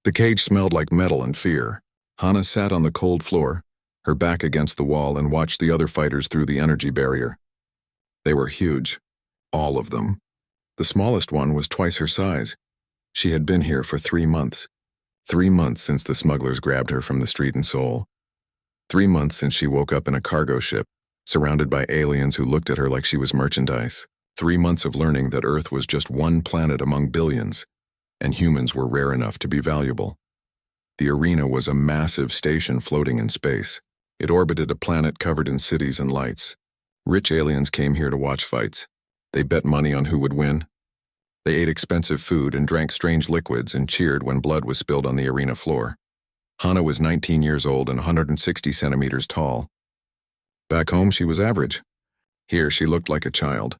The cage smelled like metal and fear. Hana sat on the cold floor, her back against the wall, and watched the other fighters through the energy barrier. They were huge. All of them. The smallest one was twice her size. She had been here for 3 months. 3 months since the smugglers grabbed her from the street in Seoul. 3 months since she woke up in a cargo ship, surrounded by aliens who looked at her like she was merchandise. 3 months of learning that Earth was just one planet among billions, and humans were rare enough to be valuable. The arena was a massive station floating in space. It orbited a planet covered in cities and lights. Rich aliens came here to watch fights. They bet money on who would win. They ate expensive food and drank strange liquids and cheered when blood was spilled on the arena floor. Hana was 19 years old and 160 centimeters tall. Back home, she was average. Here, she looked like a child.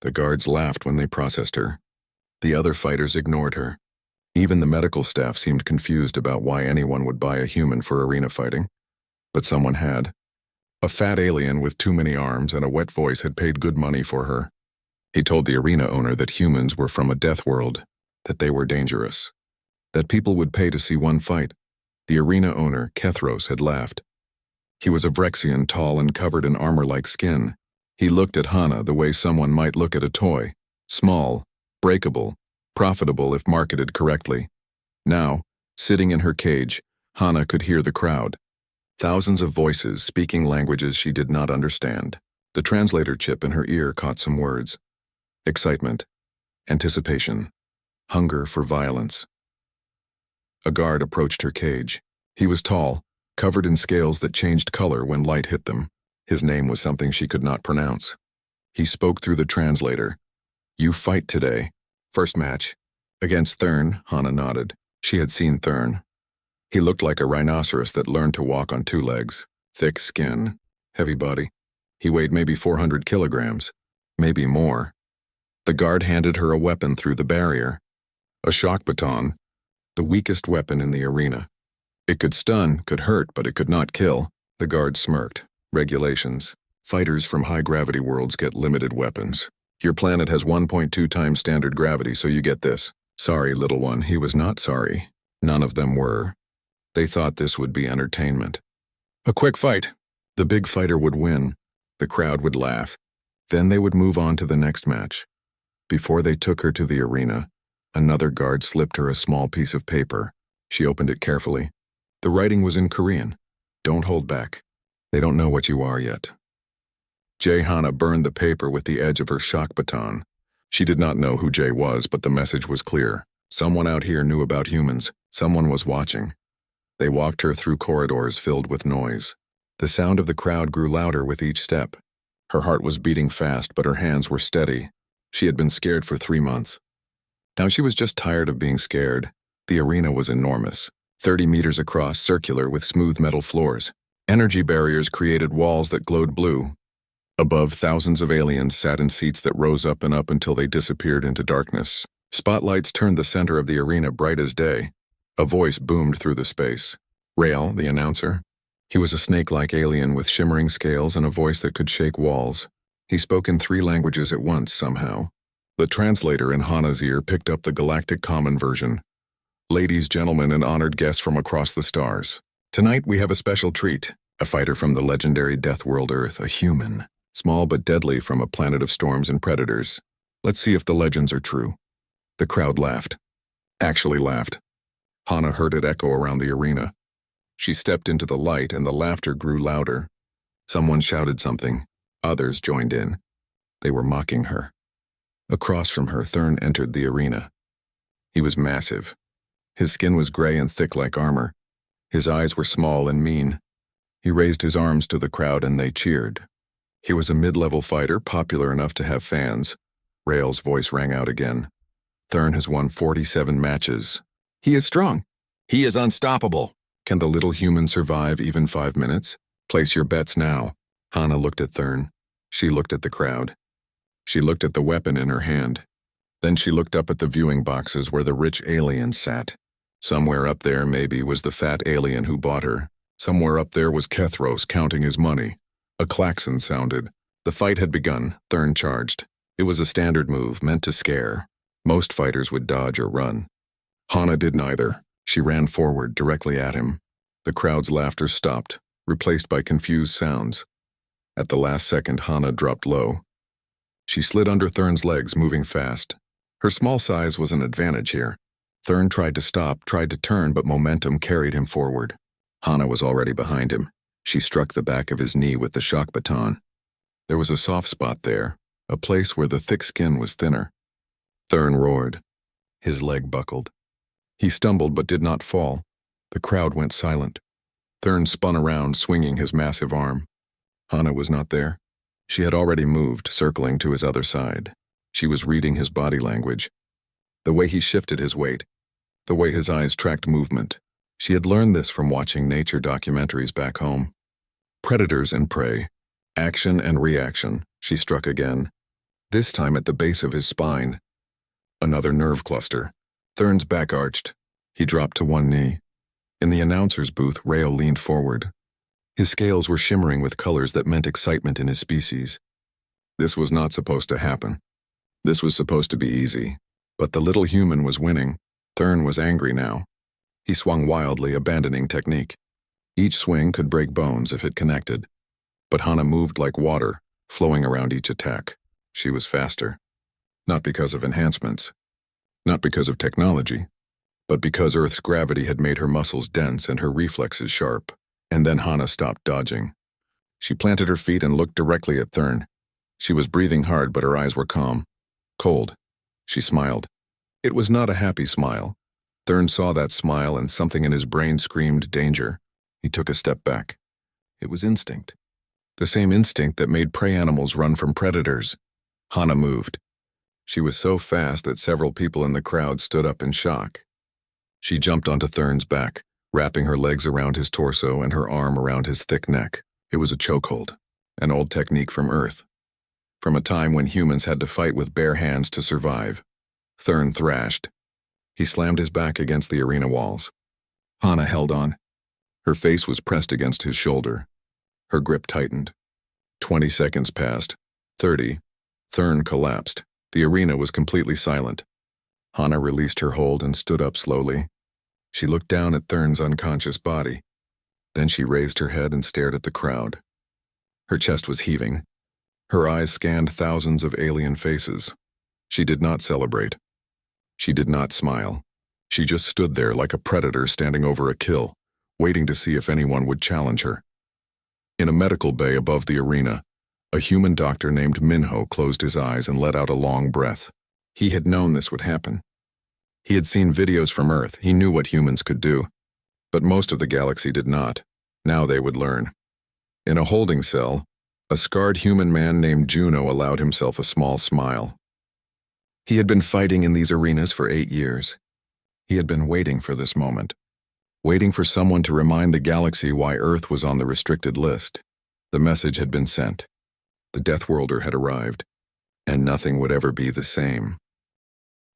The guards laughed when they processed her. The other fighters ignored her. Even the medical staff seemed confused about why anyone would buy a human for arena fighting. But someone had. A fat alien with too many arms and a wet voice had paid good money for her. He told the arena owner that humans were from a death world, that they were dangerous, that people would pay to see one fight. The arena owner, Kethros, had laughed. He was a Vrexian, tall and covered in armor-like skin. He looked at Hana the way someone might look at a toy, small, breakable, profitable if marketed correctly. Now, sitting in her cage, Hana could hear the crowd. Thousands of voices speaking languages she did not understand. The translator chip in her ear caught some words. Excitement, anticipation, hunger for violence. A guard approached her cage. He was tall, covered in scales that changed color when light hit them. His name was something she could not pronounce. He spoke through the translator. "You fight today. First match." "Against Thurn," Hana nodded. She had seen Thurn. He looked like a rhinoceros that learned to walk on 2 legs. Thick skin, heavy body. He weighed maybe 400 kilograms, maybe more. The guard handed her a weapon through the barrier. A shock baton, the weakest weapon in the arena. It could stun, could hurt, but it could not kill. The guard smirked. Regulations. Fighters from high-gravity worlds get limited weapons. Your planet has 1.2 times standard gravity, so you get this. Sorry, little one, he was not sorry. None of them were. They thought this would be entertainment. A quick fight. The big fighter would win. The crowd would laugh. Then they would move on to the next match. Before they took her to the arena, another guard slipped her a small piece of paper. She opened it carefully. The writing was in Korean. Don't hold back. They don't know what you are yet. Jay Hana burned the paper with the edge of her shock baton. She did not know who Jay was, but the message was clear. Someone out here knew about humans. Someone was watching. They walked her through corridors filled with noise. The sound of the crowd grew louder with each step. Her heart was beating fast, but her hands were steady. She had been scared for 3 months. Now she was just tired of being scared. The arena was enormous, 30 meters across, circular with smooth metal floors. Energy barriers created walls that glowed blue. Above, thousands of aliens sat in seats that rose up and up until they disappeared into darkness. Spotlights turned the center of the arena bright as day. A voice boomed through the space. Rael, the announcer. He was a snake-like alien with shimmering scales and a voice that could shake walls. He spoke in 3 languages at once, somehow. The translator in Hana's ear picked up the Galactic Common version. Ladies, gentlemen, and honored guests from across the stars. Tonight we have a special treat. A fighter from the legendary Death World Earth, a human. Small but deadly from a planet of storms and predators. Let's see if the legends are true. The crowd laughed. Actually laughed. Hana heard it echo around the arena. She stepped into the light and the laughter grew louder. Someone shouted something. Others joined in. They were mocking her. Across from her, Thurn entered the arena. He was massive. His skin was gray and thick like armor. His eyes were small and mean. He raised his arms to the crowd and they cheered. He was a mid-level fighter, popular enough to have fans. Rael's voice rang out again. Thurn has won 47 matches. He is strong. He is unstoppable. Can the little human survive even 5 minutes? Place your bets now. Hana looked at Thurn. She looked at the crowd. She looked at the weapon in her hand. Then she looked up at the viewing boxes where the rich aliens sat. Somewhere up there, maybe, was the fat alien who bought her. Somewhere up there was Kethros counting his money. A klaxon sounded. The fight had begun. Thurn charged. It was a standard move, meant to scare. Most fighters would dodge or run. Hana did neither. She ran forward, directly at him. The crowd's laughter stopped, replaced by confused sounds. At the last second, Hana dropped low. She slid under Thurn's legs, moving fast. Her small size was an advantage here. Thurn tried to stop, tried to turn, but momentum carried him forward. Hana was already behind him. She struck the back of his knee with the shock baton. There was a soft spot there, a place where the thick skin was thinner. Thurn roared. His leg buckled. He stumbled but did not fall. The crowd went silent. Thurn spun around, swinging his massive arm. Hana was not there. She had already moved, circling to his other side. She was reading his body language. The way he shifted his weight. The way his eyes tracked movement. She had learned this from watching nature documentaries back home. Predators and prey. Action and reaction. She struck again. This time at the base of his spine. Another nerve cluster. Thurn's back arched. He dropped to one knee. In the announcer's booth, Rael leaned forward. His scales were shimmering with colors that meant excitement in his species. This was not supposed to happen. This was supposed to be easy. But the little human was winning. Thurn was angry now. He swung wildly, abandoning technique. Each swing could break bones if it connected. But Hana moved like water, flowing around each attack. She was faster. Not because of enhancements. Not because of technology. But because Earth's gravity had made her muscles dense and her reflexes sharp. And then Hana stopped dodging. She planted her feet and looked directly at Thurn. She was breathing hard, but her eyes were calm. Cold. She smiled. It was not a happy smile. Thurn saw that smile and something in his brain screamed danger. He took a step back. It was instinct. The same instinct that made prey animals run from predators. Hana moved. She was so fast that several people in the crowd stood up in shock. She jumped onto Thurn's back, wrapping her legs around his torso and her arm around his thick neck. It was a chokehold, an old technique from Earth. From a time when humans had to fight with bare hands to survive. Thurn thrashed. He slammed his back against the arena walls. Hana held on. Her face was pressed against his shoulder. Her grip tightened. 20 seconds passed. 30. Thurn collapsed. The arena was completely silent. Hana released her hold and stood up slowly. She looked down at Thurn's unconscious body. Then she raised her head and stared at the crowd. Her chest was heaving. Her eyes scanned thousands of alien faces. She did not celebrate. She did not smile. She just stood there like a predator standing over a kill, waiting to see if anyone would challenge her. In a medical bay above the arena, a human doctor named Minho closed his eyes and let out a long breath. He had known this would happen. He had seen videos from Earth. He knew what humans could do. But most of the galaxy did not. Now they would learn. In a holding cell, a scarred human man named Juno allowed himself a small smile. He had been fighting in these arenas for 8 years. He had been waiting for this moment. Waiting for someone to remind the galaxy why Earth was on the restricted list. The message had been sent. The Death Worlder had arrived. And nothing would ever be the same.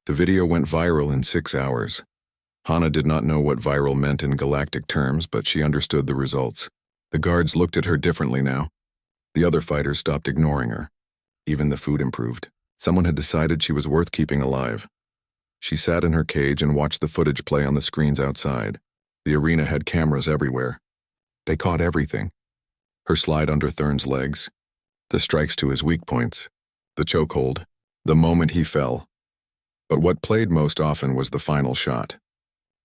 The video went viral in 6 hours. Hana did not know what viral meant in galactic terms, but she understood the results. The guards looked at her differently now. The other fighters stopped ignoring her. Even the food improved. Someone had decided she was worth keeping alive. She sat in her cage and watched the footage play on the screens outside. The arena had cameras everywhere. They caught everything. Her slide under Thurn's legs. The strikes to his weak points. The chokehold. The moment he fell. But what played most often was the final shot.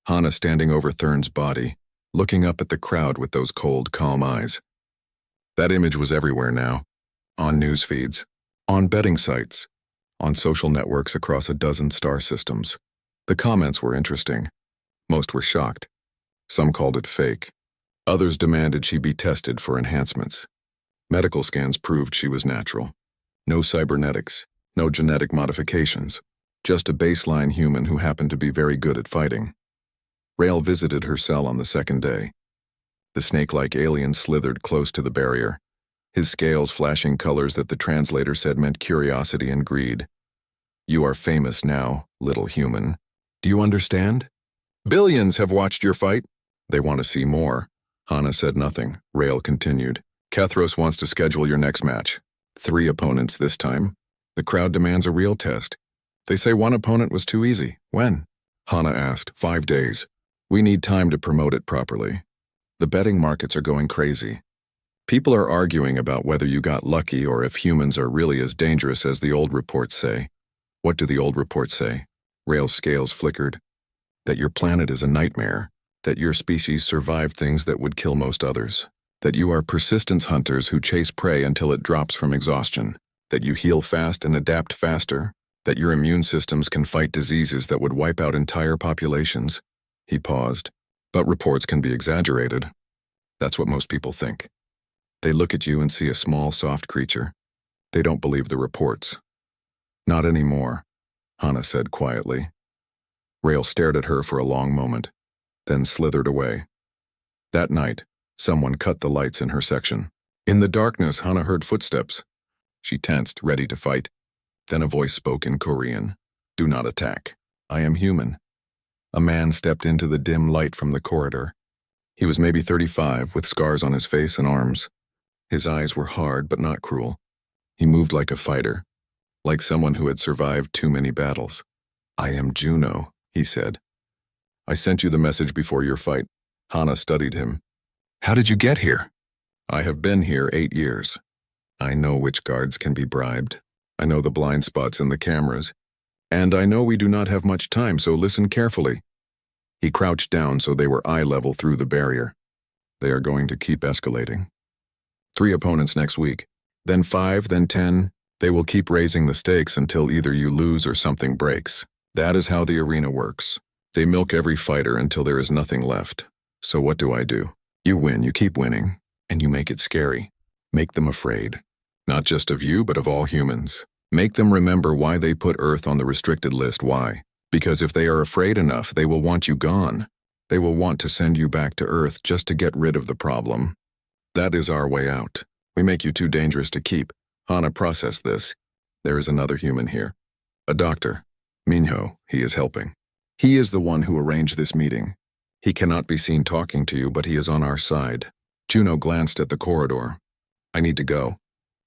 Hana standing over Thurn's body, looking up at the crowd with those cold, calm eyes. That image was everywhere now. On news feeds. On betting sites. On social networks across a dozen star systems. The comments were interesting. Most were shocked. Some called it fake. Others demanded she be tested for enhancements. Medical scans proved she was natural. No cybernetics, no genetic modifications. Just a baseline human who happened to be very good at fighting. Rael visited her cell on the second day. The snake-like alien slithered close to the barrier, his scales flashing colors that the translator said meant curiosity and greed. You are famous now, little human. Do you understand? Billions have watched your fight. They want to see more. Hana said nothing. Rael continued. Kethros wants to schedule your next match. 3 opponents this time. The crowd demands a real test. They say one opponent was too easy. When? Hana asked. 5 days. We need time to promote it properly. The betting markets are going crazy. People are arguing about whether you got lucky or if humans are really as dangerous as the old reports say. What do the old reports say? Rail's scales flickered. That your planet is a nightmare. That your species survived things that would kill most others. That you are persistence hunters who chase prey until it drops from exhaustion. That you heal fast and adapt faster. That your immune systems can fight diseases that would wipe out entire populations. He paused. But reports can be exaggerated. That's what most people think. They look at you and see a small, soft creature. They don't believe the reports. Not anymore, Hana said quietly. Rail stared at her for a long moment, then slithered away. That night, someone cut the lights in her section. In the darkness, Hana heard footsteps. She tensed, ready to fight. Then a voice spoke in Korean. Do not attack. I am human. A man stepped into the dim light from the corridor. He was maybe 35, with scars on his face and arms. His eyes were hard but not cruel. He moved like a fighter, like someone who had survived too many battles. I am Juno, he said. I sent you the message before your fight. Hana studied him. How did you get here? I have been here 8 years. I know which guards can be bribed. I know the blind spots in the cameras. And I know we do not have much time, so listen carefully. He crouched down so they were eye level through the barrier. They are going to keep escalating. 3 opponents next week, then 5, then 10. They will keep raising the stakes until either you lose or something breaks. That is how the arena works. They milk every fighter until there is nothing left. So what do? You win, you keep winning, and you make it scary. Make them afraid. Not just of you, but of all humans. Make them remember why they put Earth on the restricted list. Why? Because if they are afraid enough, they will want you gone. They will want to send you back to Earth just to get rid of the problem. That is our way out. We make you too dangerous to keep. Hana processed this. There is another human here. A doctor. Minho, he is helping. He is the one who arranged this meeting. He cannot be seen talking to you, but he is on our side. Juno glanced at the corridor. I need to go.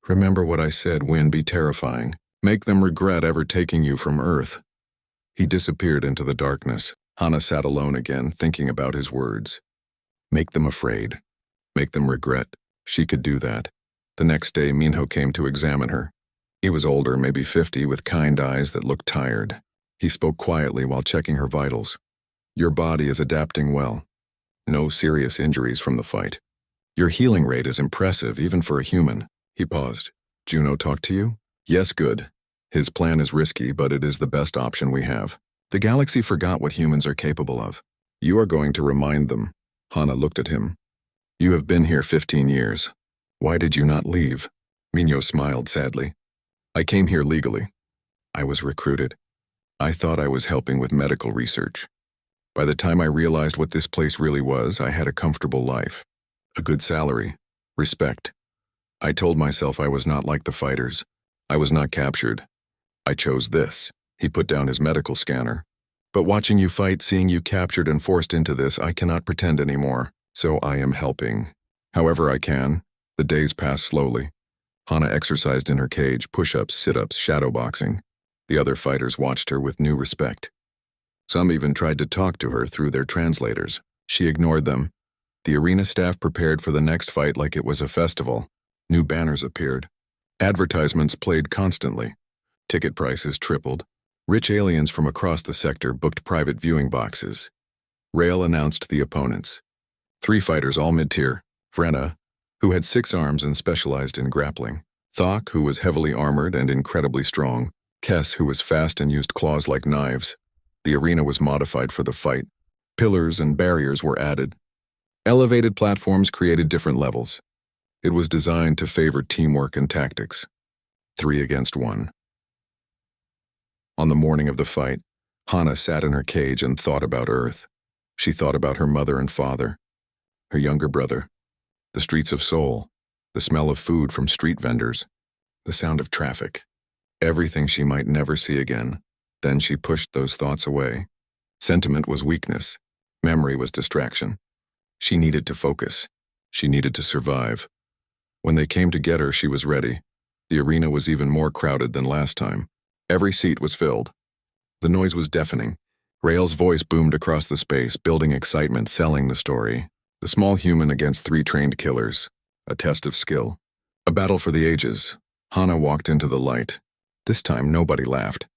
Remember what I said, Win, be terrifying. Make them regret ever taking you from Earth. He disappeared into the darkness. Hana sat alone again, thinking about his words. Make them afraid. Make them regret. She could do that. The next day, Minho came to examine her. He was older, maybe 50, with kind eyes that looked tired. He spoke quietly while checking her vitals. Your body is adapting well. No serious injuries from the fight. Your healing rate is impressive, even for a human. He paused. Juno talked to you? Yes, good. His plan is risky, but it is the best option we have. The galaxy forgot what humans are capable of. You are going to remind them. Hana looked at him. You have been here 15 years. Why did you not leave? Minho smiled sadly. I came here legally. I was recruited. I thought I was helping with medical research. By the time I realized what this place really was, I had a comfortable life. A good salary. Respect. I told myself I was not like the fighters. I was not captured. I chose this. He put down his medical scanner. But watching you fight, seeing you captured and forced into this, I cannot pretend anymore. So I am helping. However I can. The days passed slowly. Hana exercised in her cage, push-ups, sit-ups, shadowboxing. The other fighters watched her with new respect. Some even tried to talk to her through their translators. She ignored them. The arena staff prepared for the next fight like it was a festival. New banners appeared. Advertisements played constantly. Ticket prices tripled. Rich aliens from across the sector booked private viewing boxes. Rail announced the opponents. 3 fighters, all mid-tier. Vrenna, who had 6 arms and specialized in grappling. Thok, who was heavily armored and incredibly strong. Kess, who was fast and used claws like knives. The arena was modified for the fight. Pillars and barriers were added. Elevated platforms created different levels. It was designed to favor teamwork and tactics. 3 against 1. On the morning of the fight, Hana sat in her cage and thought about Earth. She thought about her mother and father, her younger brother, the streets of Seoul, the smell of food from street vendors, the sound of traffic, everything she might never see again. Then she pushed those thoughts away. Sentiment was weakness. Memory was distraction. She needed to focus. She needed to survive. When they came to get her, she was ready. The arena was even more crowded than last time. Every seat was filled. The noise was deafening. Rael's voice boomed across the space, building excitement, selling the story. The small human against 3 trained killers. A test of skill. A battle for the ages. Hana walked into the light. This time, nobody laughed.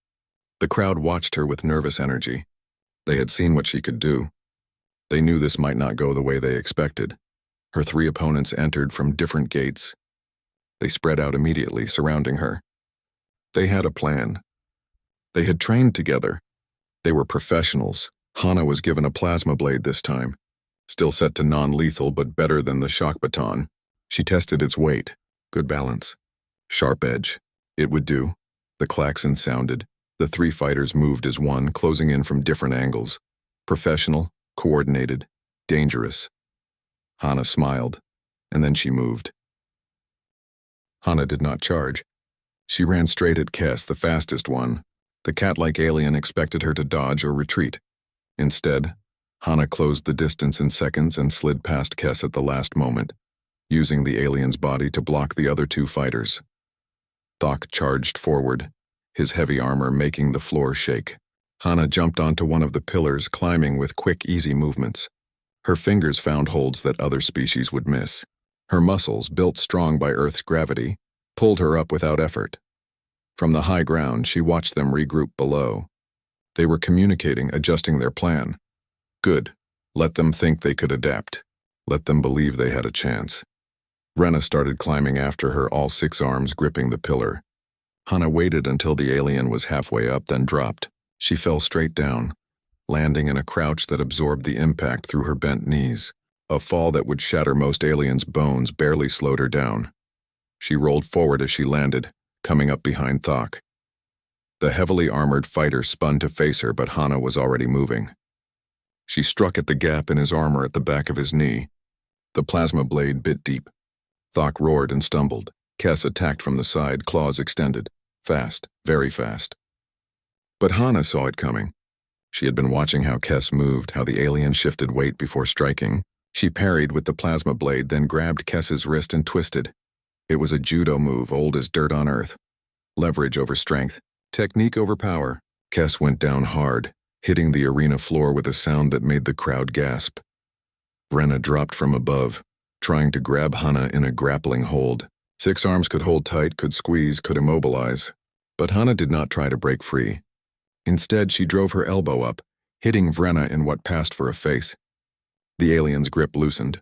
The crowd watched her with nervous energy. They had seen what she could do. They knew this might not go the way they expected. Her 3 opponents entered from different gates. They spread out immediately, surrounding her. They had a plan. They had trained together. They were professionals. Hana was given a plasma blade this time. Still set to non-lethal, but better than the shock baton. She tested its weight. Good balance. Sharp edge. It would do. The klaxon sounded. The 3 fighters moved as one, closing in from different angles. Professional, coordinated, dangerous. Hana smiled, and then she moved. Hana did not charge. She ran straight at Kes, the fastest one. The cat-like alien expected her to dodge or retreat. Instead, Hana closed the distance in seconds and slid past Kes at the last moment, using the alien's body to block the other 2 fighters. Thok charged forward, his heavy armor making the floor shake. Hana jumped onto one of the pillars, climbing with quick, easy movements. Her fingers found holds that other species would miss. Her muscles, built strong by Earth's gravity, pulled her up without effort. From the high ground, she watched them regroup below. They were communicating, adjusting their plan. Good. Let them think they could adapt. Let them believe they had a chance. Vrenna started climbing after her, all 6 arms gripping the pillar. Hana waited until the alien was halfway up, then dropped. She fell straight down, landing in a crouch that absorbed the impact through her bent knees. A fall that would shatter most aliens' bones barely slowed her down. She rolled forward as she landed, coming up behind Thok. The heavily armored fighter spun to face her, but Hana was already moving. She struck at the gap in his armor at the back of his knee. The plasma blade bit deep. Thok roared and stumbled. Kes attacked from the side, claws extended. Fast, very fast. But Hana saw it coming. She had been watching how Kes moved, how the alien shifted weight before striking. She parried with the plasma blade, then grabbed Kes's wrist and twisted. It was a judo move old as dirt on Earth. Leverage over strength, technique over power. Kes went down hard, hitting the arena floor with a sound that made the crowd gasp. Vrenna dropped from above, trying to grab Hana in a grappling hold. 6 arms could hold tight, could squeeze, could immobilize. But Hana did not try to break free. Instead, she drove her elbow up, hitting Vrenna in what passed for a face. The alien's grip loosened.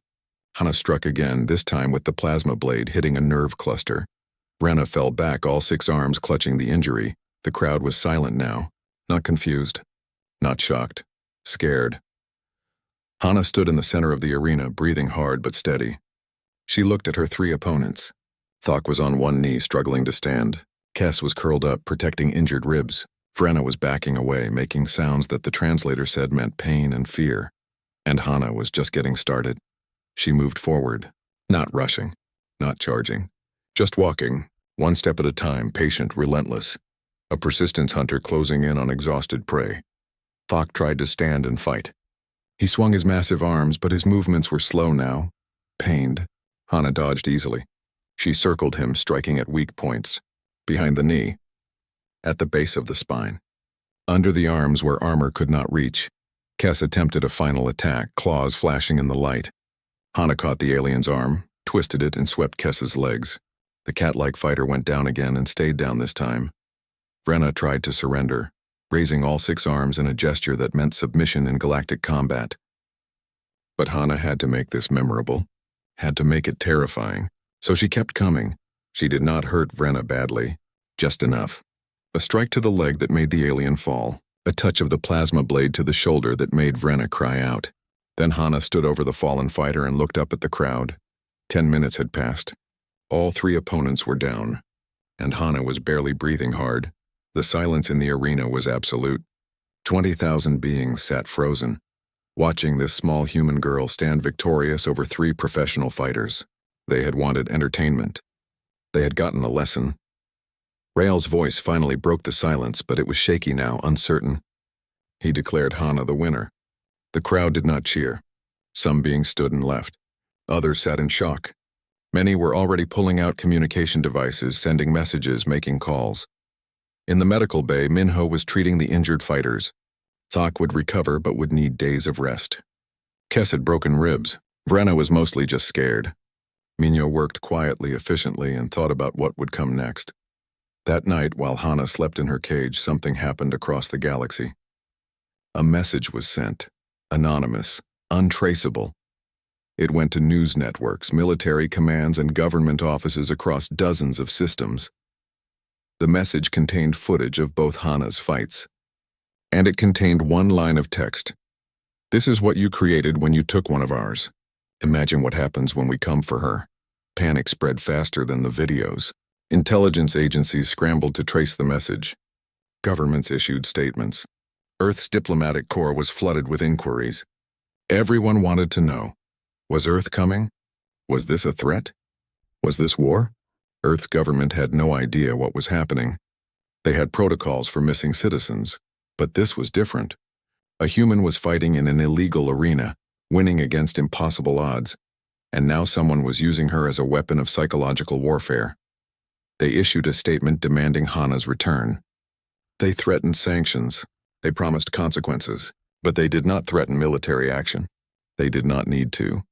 Hana struck again, this time with the plasma blade hitting a nerve cluster. Vrenna fell back, all 6 arms clutching the injury. The crowd was silent now, not confused, not shocked, scared. Hana stood in the center of the arena, breathing hard but steady. She looked at her 3 opponents. Thok was on one knee, struggling to stand. Kes was curled up, protecting injured ribs. Vrenna was backing away, making sounds that the translator said meant pain and fear. And Hana was just getting started. She moved forward, not rushing, not charging, just walking, one step at a time, patient, relentless. A persistence hunter closing in on exhausted prey. Thok tried to stand and fight. He swung his massive arms, but his movements were slow now. Pained, Hana dodged easily. She circled him, striking at weak points. Behind the knee. At the base of the spine. Under the arms where armor could not reach. Kes attempted a final attack, claws flashing in the light. Hana caught the alien's arm, twisted it, and swept Kes's legs. The cat-like fighter went down again and stayed down this time. Vrenna tried to surrender, raising all 6 arms in a gesture that meant submission in galactic combat. But Hana had to make this memorable, had to make it terrifying, so she kept coming. She did not hurt Vrenna badly, just enough. A strike to the leg that made the alien fall, a touch of the plasma blade to the shoulder that made Vrenna cry out. Then Hana stood over the fallen fighter and looked up at the crowd. 10 minutes had passed. All 3 opponents were down, and Hana was barely breathing hard. The silence in the arena was absolute. 20,000 beings sat frozen, watching this small human girl stand victorious over 3 professional fighters. They had wanted entertainment. They had gotten a lesson. Rael's voice finally broke the silence, but it was shaky now, uncertain. He declared Hana the winner. The crowd did not cheer. Some beings stood and left. Others sat in shock. Many were already pulling out communication devices, sending messages, making calls. In the medical bay, Minho was treating the injured fighters. Thok would recover but would need days of rest. Kes had broken ribs. Vrenna was mostly just scared. Minyo worked quietly, efficiently, and thought about what would come next. That night, while Hana slept in her cage, something happened across the galaxy. A message was sent. Anonymous. Untraceable. It went to news networks, military commands, and government offices across dozens of systems. The message contained footage of both Hana's fights. And it contained one line of text. "This is what you created when you took one of ours. Imagine what happens when we come for her." Panic spread faster than the videos. Intelligence agencies scrambled to trace the message. Governments issued statements. Earth's diplomatic corps was flooded with inquiries. Everyone wanted to know, was Earth coming? Was this a threat? Was this war? Earth's government had no idea what was happening. They had protocols for missing citizens, but this was different. A human was fighting in an illegal arena, winning against impossible odds, and now someone was using her as a weapon of psychological warfare. They issued a statement demanding Hana's return. They threatened sanctions. They promised consequences, but they did not threaten military action. They did not need to.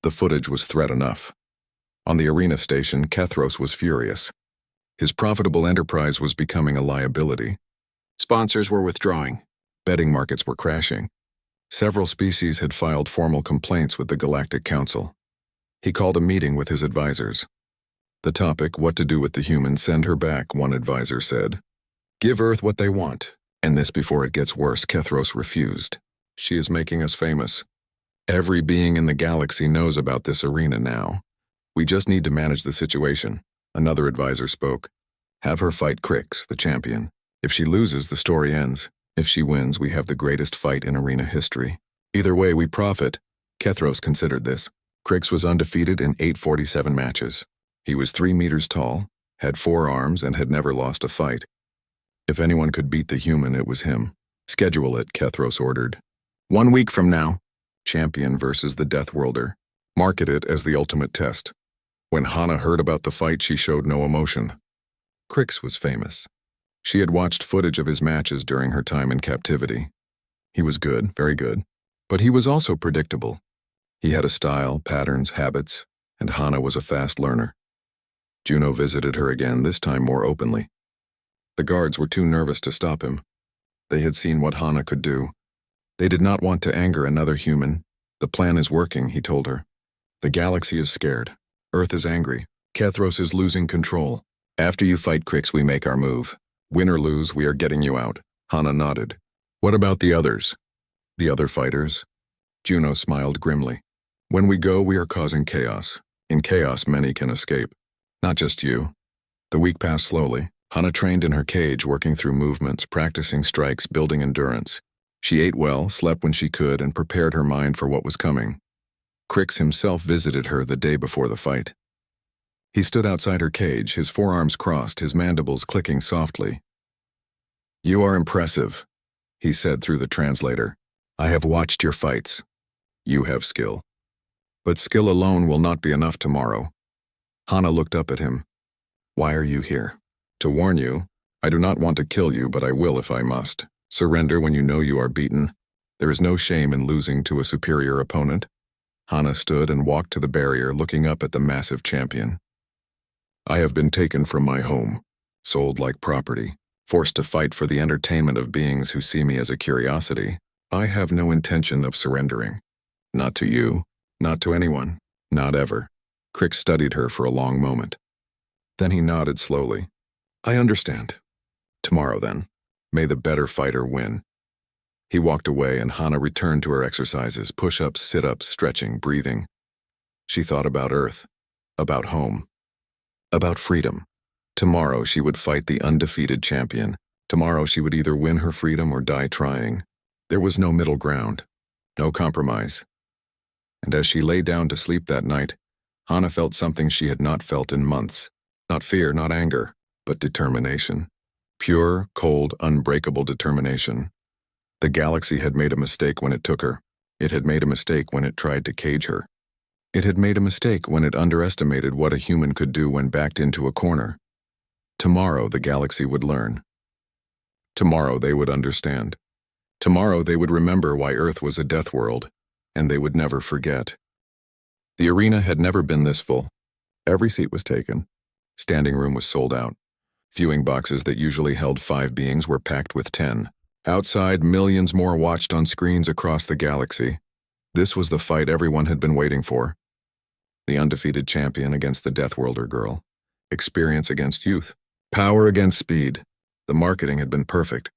The footage was threat enough. On the arena station, Kethros was furious. His profitable enterprise was becoming a liability. Sponsors were withdrawing. Betting markets were crashing. Several species had filed formal complaints with the Galactic Council. He called a meeting with his advisors. The topic, what to do with the humans, send her back, one advisor said. Give Earth what they want, and this before it gets worse, Kethros refused. She is making us famous. Every being in the galaxy knows about this arena now. We just need to manage the situation, another advisor spoke. Have her fight Crix, the champion. If she loses, the story ends. If she wins, we have the greatest fight in arena history. Either way, we profit. Kethros considered this. Crix was undefeated in 847 matches. He was 3 meters tall, had 4 arms, and had never lost a fight. If anyone could beat the human, it was him. Schedule it, Kethros ordered. 1 week from now, champion versus the Death Worlder. Market it as the ultimate test. When Hana heard about the fight, she showed no emotion. Crix was famous. She had watched footage of his matches during her time in captivity. He was good, very good, but he was also predictable. He had a style, patterns, habits, and Hana was a fast learner. Juno visited her again, this time more openly. The guards were too nervous to stop him. They had seen what Hana could do. They did not want to anger another human. The plan is working, he told her. The galaxy is scared. Earth is angry. Kethros is losing control. After you fight Crix, we make our move. Win or lose, we are getting you out. Hana nodded. What about the others? The other fighters? Juno smiled grimly. When we go, we are causing chaos. In chaos, many can escape. Not just you. The week passed slowly. Hana trained in her cage, working through movements, practicing strikes, building endurance. She ate well, slept when she could, and prepared her mind for what was coming. Crix himself visited her the day before the fight. He stood outside her cage, his forearms crossed, his mandibles clicking softly. You are impressive, he said through the translator. I have watched your fights. You have skill. But skill alone will not be enough tomorrow. Hana looked up at him. Why are you here? To warn you, I do not want to kill you, but I will if I must. Surrender when you know you are beaten. There is no shame in losing to a superior opponent. Hana stood and walked to the barrier, looking up at the massive champion. I have been taken from my home, sold like property, forced to fight for the entertainment of beings who see me as a curiosity. I have no intention of surrendering. Not to you, not to anyone, not ever. Crix studied her for a long moment. Then he nodded slowly. I understand. Tomorrow, then. May the better fighter win. He walked away and Hana returned to her exercises, push-ups, sit-ups, stretching, breathing. She thought about Earth, about home, about freedom. Tomorrow she would fight the undefeated champion. Tomorrow she would either win her freedom or die trying. There was no middle ground, no compromise. And as she lay down to sleep that night, Hana felt something she had not felt in months. Not fear, not anger, but determination. Pure, cold, unbreakable determination. The galaxy had made a mistake when it took her. It had made a mistake when it tried to cage her. It had made a mistake when it underestimated what a human could do when backed into a corner. Tomorrow the galaxy would learn. Tomorrow they would understand. Tomorrow they would remember why Earth was a death world, and they would never forget. The arena had never been this full. Every seat was taken. Standing room was sold out. Viewing boxes that usually held 5 beings were packed with 10. Outside, millions more watched on screens across the galaxy. This was the fight everyone had been waiting for. The undefeated champion against the Deathworlder girl. Experience against youth. Power against speed. The marketing had been perfect.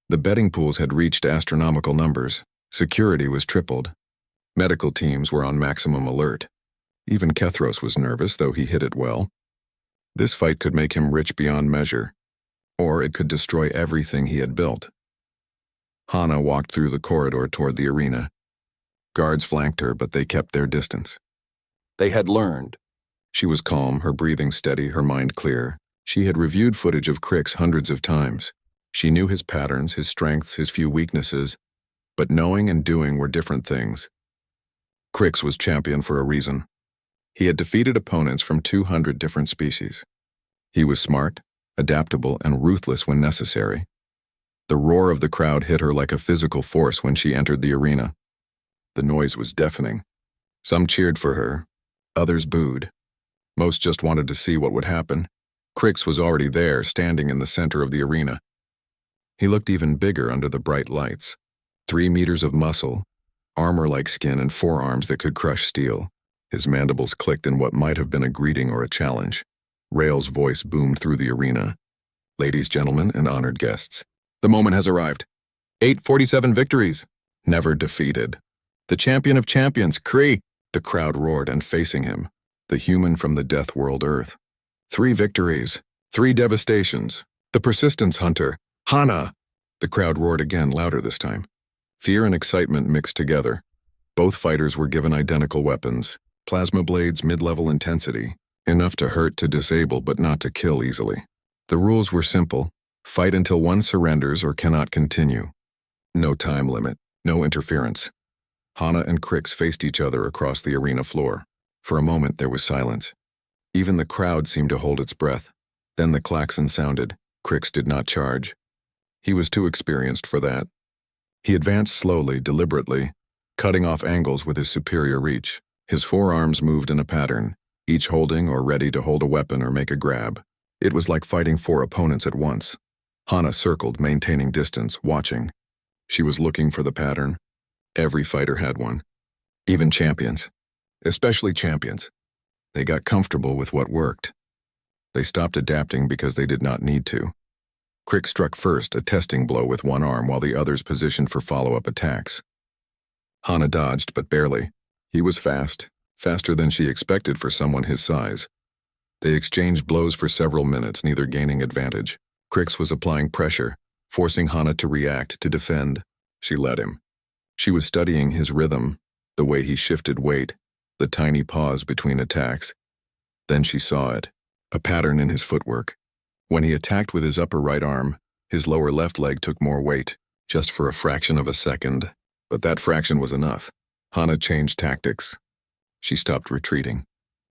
The betting pools had reached astronomical numbers. Security was tripled. Medical teams were on maximum alert. Even Kethros was nervous, though he hit it well. This fight could make him rich beyond measure, or it could destroy everything he had built. Hana walked through the corridor toward the arena. Guards flanked her, but they kept their distance. They had learned. She was calm, her breathing steady, her mind clear. She had reviewed footage of Crix hundreds of times. She knew his patterns, his strengths, his few weaknesses, but knowing and doing were different things. Crix was champion for a reason. He had defeated opponents from 200 different species. He was smart, adaptable, and ruthless when necessary. The roar of the crowd hit her like a physical force when she entered the arena. The noise was deafening. Some cheered for her, others booed. Most just wanted to see what would happen. Crix was already there, standing in the center of the arena. He looked even bigger under the bright lights. 3 meters of muscle, armor-like skin, and forearms that could crush steel. His mandibles clicked in what might have been a greeting or a challenge. Rael's voice boomed through the arena. Ladies, gentlemen, and honored guests, the moment has arrived. 847 victories, never defeated. The champion of champions, Kree! The crowd roared, and facing him, the human from the death world Earth. 3 victories, 3 devastations. The persistence hunter, Hana! The crowd roared again, louder this time. Fear and excitement mixed together. Both fighters were given identical weapons. Plasma blades, mid-level intensity. Enough to hurt, to disable, but not to kill easily. The rules were simple. Fight until one surrenders or cannot continue. No time limit, no interference. Hana and Crix faced each other across the arena floor. For a moment there was silence. Even the crowd seemed to hold its breath. Then the klaxon sounded. Crix did not charge. He was too experienced for that. He advanced slowly, deliberately, cutting off angles with his superior reach. His forearms moved in a pattern, each holding or ready to hold a weapon or make a grab. It was like fighting 4 opponents at once. Hana circled, maintaining distance, watching. She was looking for the pattern. Every fighter had one. Even champions. Especially champions. They got comfortable with what worked. They stopped adapting because they did not need to. Crix struck first, a testing blow with one arm while the others positioned for follow-up attacks. Hana dodged, but barely. He was fast, faster than she expected for someone his size. They exchanged blows for several minutes, neither gaining advantage. Crix was applying pressure, forcing Hana to react, to defend. She let him. She was studying his rhythm, the way he shifted weight, the tiny pause between attacks. Then she saw it, a pattern in his footwork. When he attacked with his upper right arm, his lower left leg took more weight, just for a fraction of a second. But that fraction was enough. Hana changed tactics. She stopped retreating.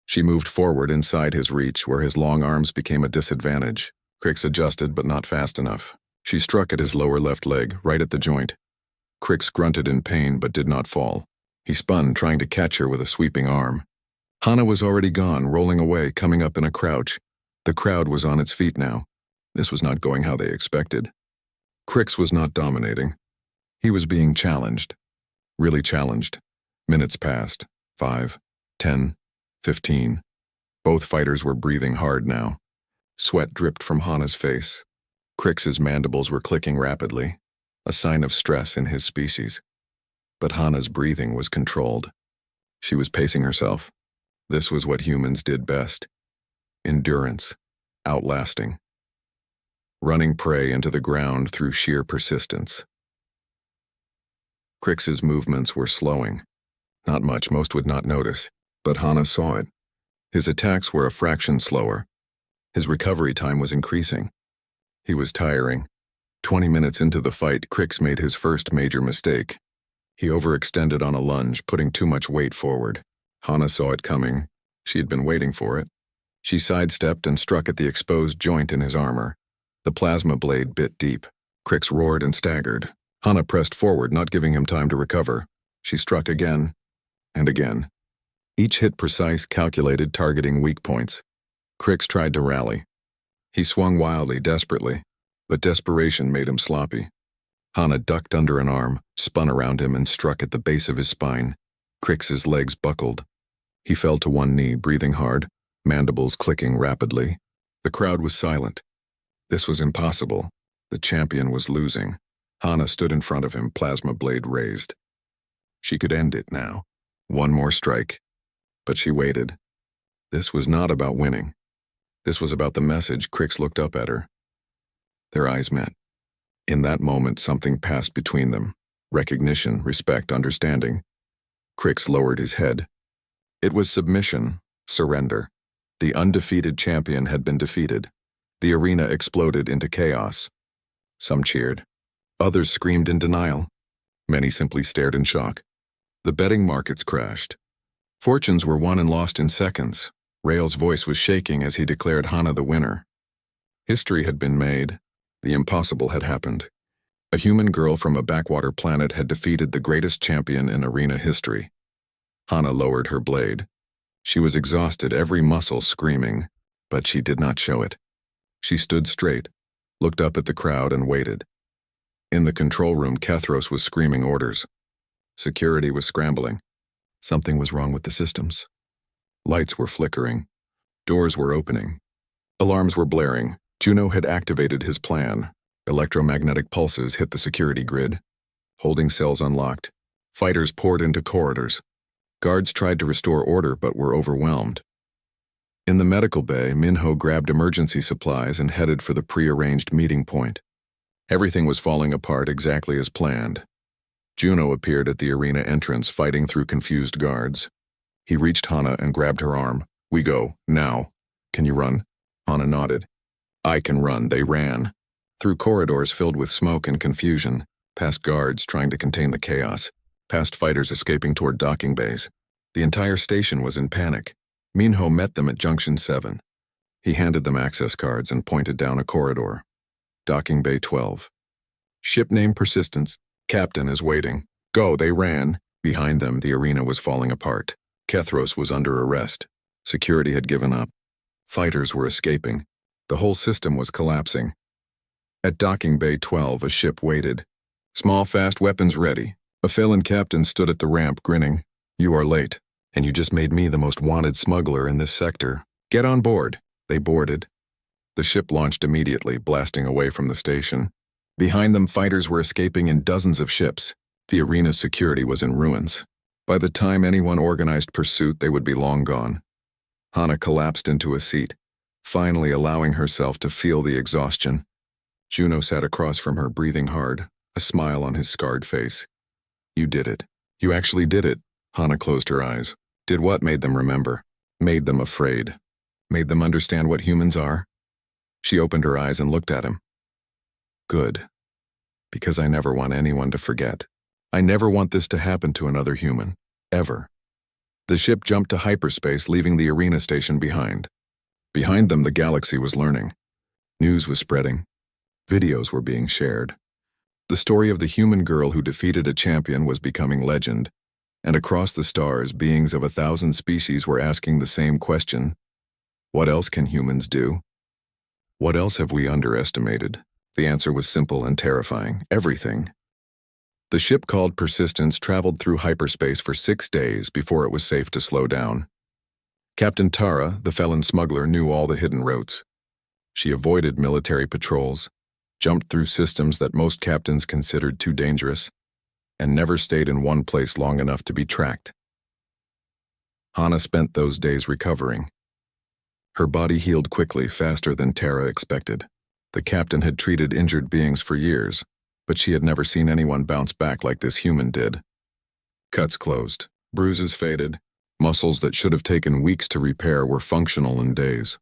She moved forward inside his reach, where his long arms became a disadvantage. Crix adjusted, but not fast enough. She struck at his lower left leg, right at the joint. Crix grunted in pain, but did not fall. He spun, trying to catch her with a sweeping arm. Hana was already gone, rolling away, coming up in a crouch. The crowd was on its feet now. This was not going how they expected. Crix was not dominating. He was being challenged. Really challenged. Minutes passed. 5, 10, 15. Both fighters were breathing hard now. Sweat dripped from Hana's face. Crix's mandibles were clicking rapidly, a sign of stress in his species. But Hana's breathing was controlled. She was pacing herself. This was what humans did best. Endurance. Outlasting. Running prey into the ground through sheer persistence. Crix's movements were slowing. Not much, most would not notice, but Hana saw it. His attacks were a fraction slower. His recovery time was increasing. He was tiring. 20 minutes into the fight, Crix made his first major mistake. He overextended on a lunge, putting too much weight forward. Hana saw it coming. She had been waiting for it. She sidestepped and struck at the exposed joint in his armor. The plasma blade bit deep. Crix roared and staggered. Hana pressed forward, not giving him time to recover. She struck again and again. Each hit precise, calculated, targeting weak points. Crix tried to rally. He swung wildly, desperately, but desperation made him sloppy. Hana ducked under an arm, spun around him, and struck at the base of his spine. Crix's legs buckled. He fell to one knee, breathing hard, mandibles clicking rapidly. The crowd was silent. This was impossible. The champion was losing. Hana stood in front of him, plasma blade raised. She could end it now. One more strike. But she waited. This was not about winning. This was about the message. Crix looked up at her. Their eyes met. In that moment, something passed between them. Recognition, respect, understanding. Crix lowered his head. It was submission, surrender. The undefeated champion had been defeated. The arena exploded into chaos. Some cheered. Others screamed in denial. Many simply stared in shock. The betting markets crashed. Fortunes were won and lost in seconds. Rael's voice was shaking as he declared Hana the winner. History had been made. The impossible had happened. A human girl from a backwater planet had defeated the greatest champion in arena history. Hana lowered her blade. She was exhausted, every muscle screaming, but she did not show it. She stood straight, looked up at the crowd, and waited. In the control room, Kethros was screaming orders. Security was scrambling. Something was wrong with the systems. Lights were flickering. Doors were opening. Alarms were blaring. Juno had activated his plan. Electromagnetic pulses hit the security grid. Holding cells unlocked. Fighters poured into corridors. Guards tried to restore order but were overwhelmed. In the medical bay, Minho grabbed emergency supplies and headed for the pre-arranged meeting point. Everything was falling apart exactly as planned. Juno appeared at the arena entrance, fighting through confused guards. He reached Hana and grabbed her arm. "We go, now. Can you run?" Hana nodded. "I can run." They ran. Through corridors filled with smoke and confusion, past guards trying to contain the chaos, past fighters escaping toward docking bays. The entire station was in panic. Minho met them at Junction 7. He handed them access cards and pointed down a corridor. Docking Bay 12. Ship name Persistence. Captain is waiting. Go, they ran. Behind them, the arena was falling apart. Kethros was under arrest. Security had given up. Fighters were escaping. The whole system was collapsing. At Docking Bay 12, a ship waited. Small, fast weapons ready. A Phelan captain stood at the ramp, grinning. "You are late, and you just made me the most wanted smuggler in this sector. Get on board." They boarded. The ship launched immediately, blasting away from the station. Behind them, fighters were escaping in dozens of ships. The arena's security was in ruins. By the time anyone organized pursuit, they would be long gone. Hana collapsed into a seat, finally allowing herself to feel the exhaustion. Juno sat across from her, breathing hard, a smile on his scarred face. "You did it. You actually did it." Hana closed her eyes. Did what made them remember? Made them afraid. Made them understand what humans are? She opened her eyes and looked at him. "Good. Because I never want anyone to forget. I never want this to happen to another human. Ever." The ship jumped to hyperspace, leaving the arena station behind. Behind them, the galaxy was learning. News was spreading. Videos were being shared. The story of the human girl who defeated a champion was becoming legend, and across the stars, beings of 1,000 species were asking the same question. What else can humans do? What else have we underestimated? The answer was simple and terrifying. Everything. The ship called Persistence traveled through hyperspace for 6 days before it was safe to slow down. Captain Tara, the Phelan smuggler, knew all the hidden routes. She avoided military patrols, jumped through systems that most captains considered too dangerous, and never stayed in one place long enough to be tracked. Hana spent those days recovering. Her body healed quickly, faster than Tara expected. The captain had treated injured beings for years, but she had never seen anyone bounce back like this human did. Cuts closed, bruises faded, muscles that should have taken weeks to repair were functional in days.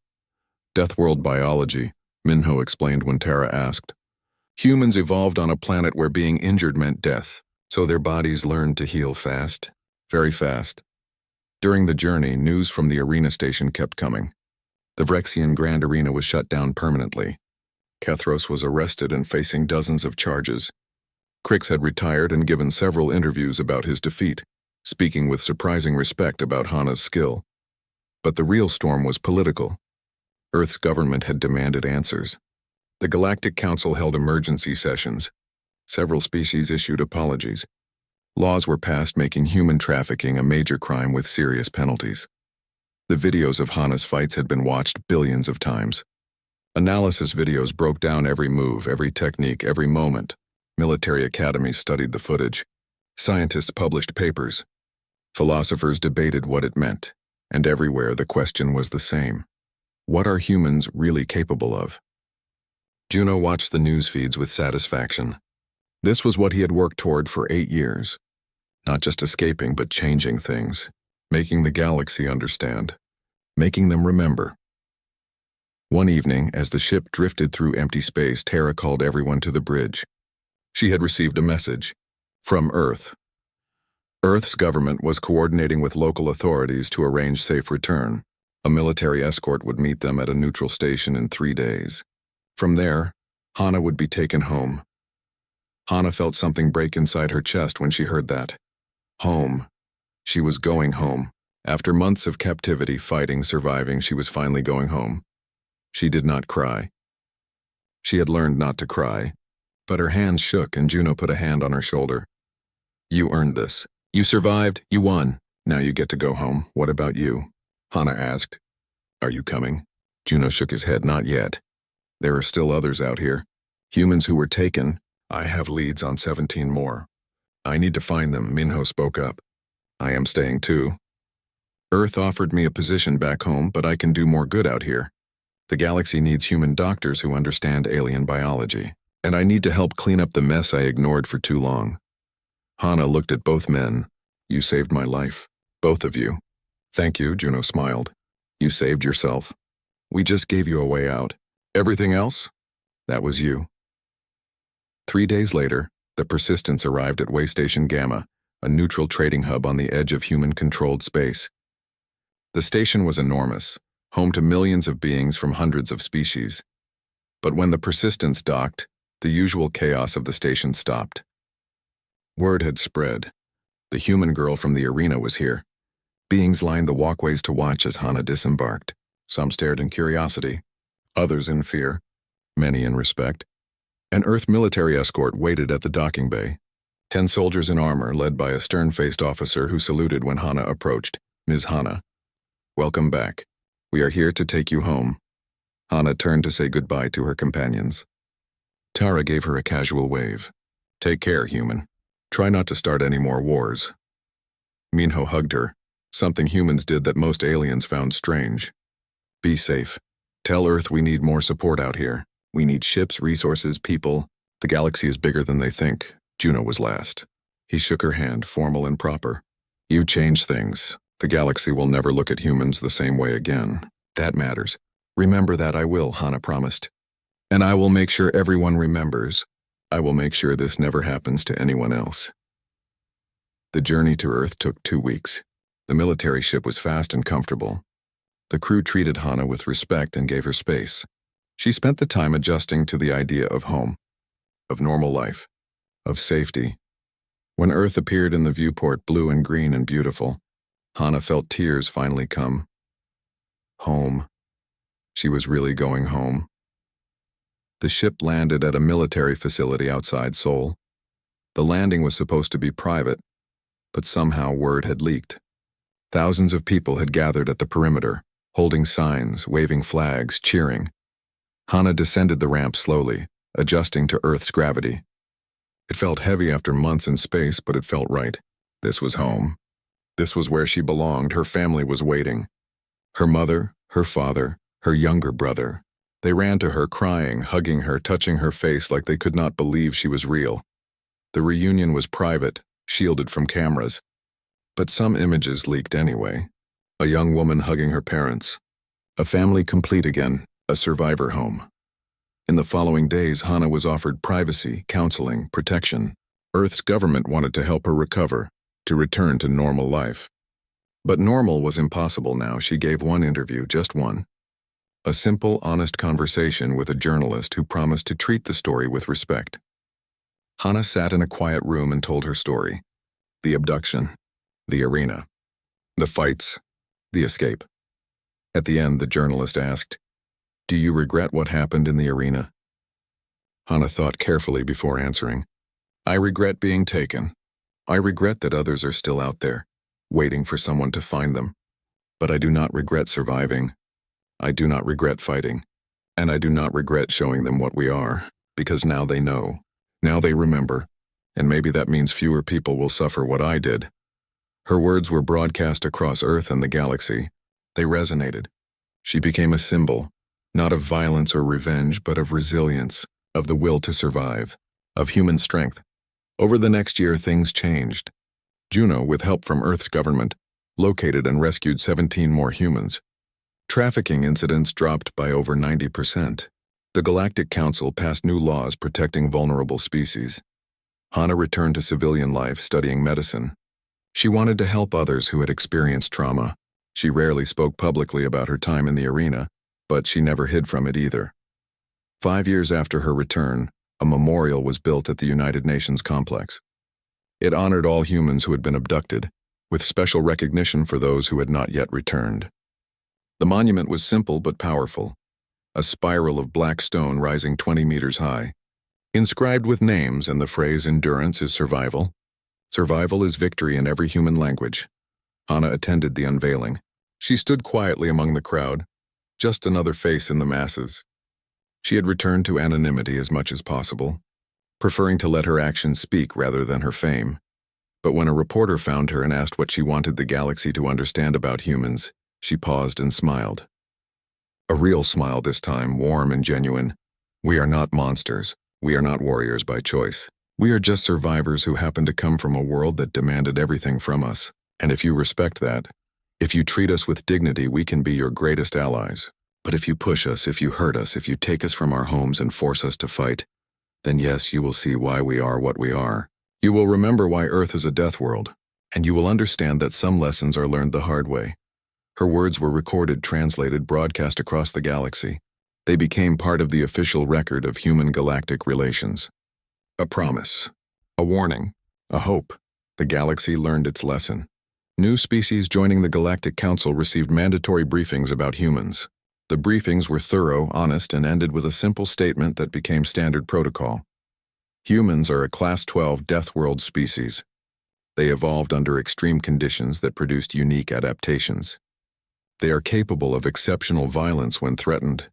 Deathworld biology, Minho explained when Tara asked. Humans evolved on a planet where being injured meant death, so their bodies learned to heal fast, very fast. During the journey, news from the arena station kept coming. The Vrexian Grand Arena was shut down permanently. Kethros was arrested and facing dozens of charges. Crix had retired and given several interviews about his defeat, speaking with surprising respect about Hana's skill. But the real storm was political. Earth's government had demanded answers. The Galactic Council held emergency sessions. Several species issued apologies. Laws were passed making human trafficking a major crime with serious penalties. The videos of Hana's fights had been watched billions of times. Analysis videos broke down every move, every technique, every moment. Military academies studied the footage. Scientists published papers. Philosophers debated what it meant, and everywhere the question was the same. What are humans really capable of? Juno watched the news feeds with satisfaction. This was what he had worked toward for 8 years. Not just escaping, but changing things, making the galaxy understand, making them remember. One evening, as the ship drifted through empty space, Terra called everyone to the bridge. She had received a message from Earth. Earth's government was coordinating with local authorities to arrange safe return. A military escort would meet them at a neutral station in 3 days. From there, Hana would be taken home. Hana felt something break inside her chest when she heard that. Home. She was going home. After months of captivity, fighting, surviving, she was finally going home. She did not cry. She had learned not to cry, but her hands shook and Juno put a hand on her shoulder. You earned this. You survived, you won. Now you get to go home. What about you? Hana asked. Are you coming? Juno shook his head. Not yet. There are still others out here. Humans who were taken. I have leads on 17 more. I need to find them, Minho spoke up. I am staying too. Earth offered me a position back home, but I can do more good out here. The galaxy needs human doctors who understand alien biology, and I need to help clean up the mess I ignored for too long. Hana looked at both men. You saved my life. Both of you. Thank you, Juno smiled. You saved yourself. We just gave you a way out. Everything else? That was you. 3 days later, the Persistence arrived at Waystation Gamma, a neutral trading hub on the edge of human-controlled space. The station was enormous, home to millions of beings from hundreds of species. But when the Persistence docked, the usual chaos of the station stopped. Word had spread. The human girl from the arena was here. Beings lined the walkways to watch as Hana disembarked. Some stared in curiosity, others in fear, many in respect. An Earth military escort waited at the docking bay. 10 soldiers in armor led by a stern-faced officer who saluted when Hana approached. Ms. Hana. Welcome back. We are here to take you home. Hana turned to say goodbye to her companions. Tara gave her a casual wave. Take care, human. Try not to start any more wars. Minho hugged her, something humans did that most aliens found strange. Be safe. Tell Earth we need more support out here. We need ships, resources, people. The galaxy is bigger than they think. Juno was last. He shook her hand, formal and proper. You change things. The galaxy will never look at humans the same way again. That matters. Remember that. I will, Hana promised. And I will make sure everyone remembers. I will make sure this never happens to anyone else. The journey to Earth took 2 weeks. The military ship was fast and comfortable. The crew treated Hana with respect and gave her space. She spent the time adjusting to the idea of home, of normal life, of safety. When Earth appeared in the viewport, blue and green and beautiful, Hana felt tears finally come. Home. She was really going home. The ship landed at a military facility outside Seoul. The landing was supposed to be private, but somehow word had leaked. Thousands of people had gathered at the perimeter, holding signs, waving flags, cheering. Hana descended the ramp slowly, adjusting to Earth's gravity. It felt heavy after months in space, but it felt right. This was home. This was where she belonged. Her family was waiting. Her mother, her father, her younger brother. They ran to her, crying, hugging her, touching her face like they could not believe she was real. The reunion was private, shielded from cameras. But some images leaked anyway. A young woman hugging her parents. A family complete again, a survivor home. In the following days, Hana was offered privacy, counseling, protection. Earth's government wanted to help her recover, to return to normal life. But normal was impossible now. She gave one interview, just one. A simple, honest conversation with a journalist who promised to treat the story with respect. Hana sat in a quiet room and told her story. The abduction, the arena, the fights, the escape. At the end, the journalist asked, "Do you regret what happened in the arena?" Hana thought carefully before answering. "I regret being taken. I regret that others are still out there, waiting for someone to find them. But I do not regret surviving. I do not regret fighting. And I do not regret showing them what we are, because now they know. Now they remember. And maybe that means fewer people will suffer what I did." Her words were broadcast across Earth and the galaxy. They resonated. She became a symbol, not of violence or revenge, but of resilience, of the will to survive, of human strength. Over the next year, things changed. Juno, with help from Earth's government, located and rescued 17 more humans. Trafficking incidents dropped by over 90%. The Galactic Council passed new laws protecting vulnerable species. Hana returned to civilian life, studying medicine. She wanted to help others who had experienced trauma. She rarely spoke publicly about her time in the arena, but she never hid from it either. 5 years after her return, a memorial was built at the United Nations complex. It honored all humans who had been abducted, with special recognition for those who had not yet returned. The monument was simple but powerful, a spiral of black stone rising 20 meters high, inscribed with names and the phrase "Endurance is survival. Survival is victory" in every human language. Hana attended the unveiling. She stood quietly among the crowd, just another face in the masses. She had returned to anonymity as much as possible, preferring to let her actions speak rather than her fame. But when a reporter found her and asked what she wanted the galaxy to understand about humans, she paused and smiled. A real smile this time, warm and genuine. "We are not monsters. We are not warriors by choice. We are just survivors who happen to come from a world that demanded everything from us. And if you respect that, if you treat us with dignity, we can be your greatest allies. But if you push us, if you hurt us, if you take us from our homes and force us to fight, then yes, you will see why we are what we are. You will remember why Earth is a death world, and you will understand that some lessons are learned the hard way." Her words were recorded, translated, broadcast across the galaxy. They became part of the official record of human-galactic relations. A promise, a warning, a hope. The galaxy learned its lesson. New species joining the Galactic Council received mandatory briefings about humans. The briefings were thorough, honest, and ended with a simple statement that became standard protocol. Humans are a Class 12 Death World species. They evolved under extreme conditions that produced unique adaptations. They are capable of exceptional violence when threatened,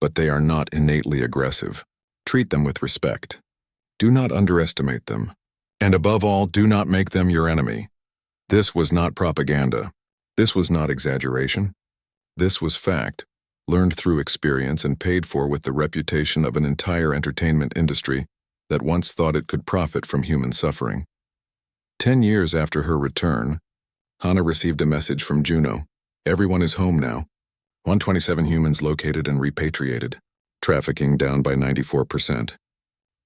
but they are not innately aggressive. Treat them with respect. Do not underestimate them. And above all, do not make them your enemy. This was not propaganda. This was not exaggeration. This was fact, learned through experience and paid for with the reputation of an entire entertainment industry that once thought it could profit from human suffering. 10 years after her return, Hana received a message from Juno. Everyone is home now. 127 humans located and repatriated. Trafficking down by 94%.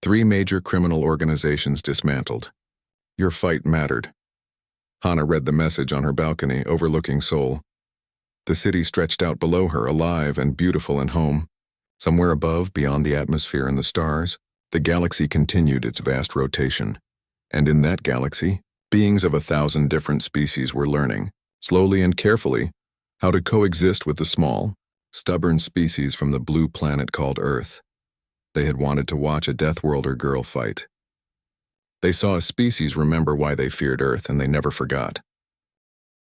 3 major criminal organizations dismantled. Your fight mattered. Hana read the message on her balcony overlooking Seoul. The city stretched out below her, alive and beautiful and home. Somewhere above, beyond the atmosphere and the stars, the galaxy continued its vast rotation. And in that galaxy, beings of 1,000 different species were learning, slowly and carefully, how to coexist with the small, stubborn species from the blue planet called Earth. They had wanted to watch a Death Worlder girl fight. They saw a species remember why they feared Earth, and they never forgot.